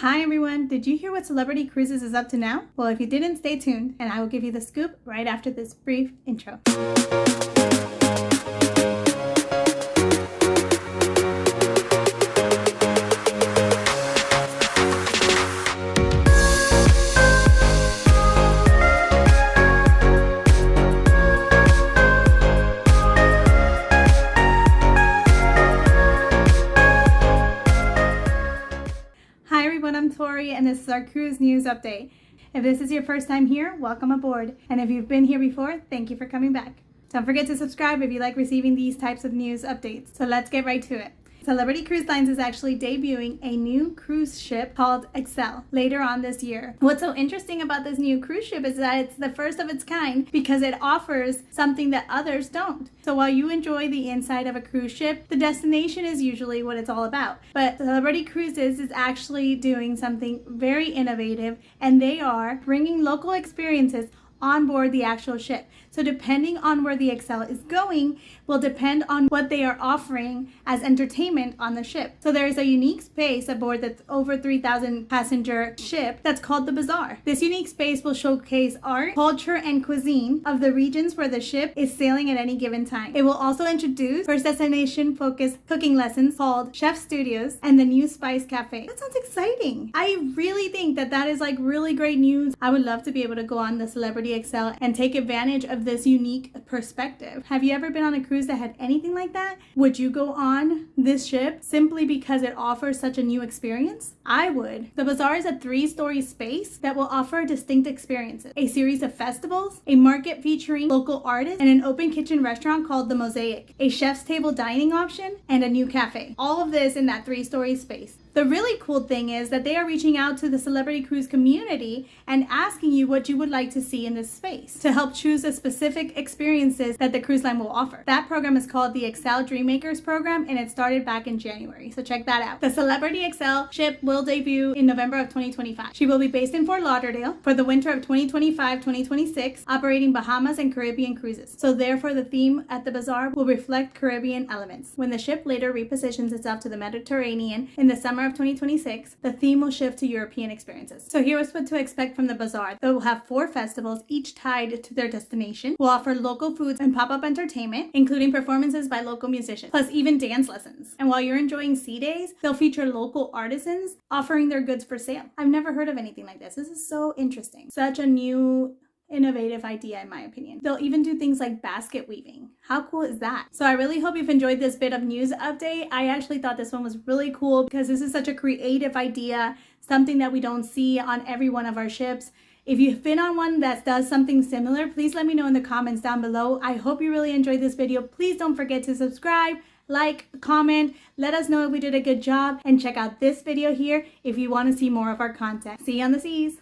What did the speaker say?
Hi everyone, did you hear what Celebrity Cruises is up to now? Well, if you didn't, stay tuned and I will give you the scoop right after this brief intro. Hi everyone, I'm Tori and this is our cruise news update. If this is your first time here, welcome aboard. And if you've been here before, thank you for coming back. Don't forget to subscribe if you like receiving these types of news updates. So let's get right to it. Celebrity Cruise Lines is actually debuting a new cruise ship called Xcel later on this year. What's so interesting about this new cruise ship is that it's the first of its kind because it offers something that others don't. So while you enjoy the inside of a cruise ship, the destination is usually what it's all about. But Celebrity Cruises is actually doing something very innovative, and they are bringing local experiences on board the actual ship. So depending on where the Xcel is going will depend on what they are offering as entertainment on the ship. So there is a unique space aboard the over 3,000 passenger ship that's called the Bazaar. This unique space will showcase art, culture, and cuisine of the regions where the ship is sailing at any given time. It will also introduce first destination focused cooking lessons called Chef Studios and the new Spice Cafe. That sounds exciting. I really think that is like really great news. I would love to be able to go on the Celebrity Xcel and take advantage of this unique perspective. Have you ever been on a cruise that had anything like that? Would you go on this ship simply because it offers such a new experience? I would. The Bazaar is a 3-story space that will offer distinct experiences, a series of festivals, a market featuring local artists, and an open kitchen restaurant called The Mosaic, a chef's table dining option, and a new cafe. All of this in that 3-story space. The really cool thing is that they are reaching out to the Celebrity Cruise community and asking you what you would like to see in this space to help choose the specific experiences that the cruise line will offer. That program is called the Xcel Dreammakers program, and it started back in January, so check that out. The Celebrity Xcel ship will debut in November of 2025. She will be based in Fort Lauderdale for the winter of 2025-2026, operating Bahamas and Caribbean cruises. So therefore, the theme at the Bazaar will reflect Caribbean elements. When the ship later repositions itself to the Mediterranean in the summer of 2026, the theme will shift to European experiences. So here is what to expect from the Bazaar. They will have 4 festivals, each tied to their destination. We'll offer local foods and pop-up entertainment, including performances by local musicians, plus even dance lessons. And while you're enjoying sea days, they'll feature local artisans offering their goods for sale. I've never heard of anything like this. This is so interesting. Such a new innovative idea in my opinion. They'll even do things like basket weaving. How cool is that? So I really hope you've enjoyed this bit of news update. I actually thought this one was really cool because this is such a creative idea, something that we don't see on every one of our ships. If you've been on one that does something similar, please let me know in the comments down below. I hope you really enjoyed this video. Please don't forget to subscribe, like, comment, let us know if we did a good job, and check out this video here if you want to see more of our content. See you on the seas.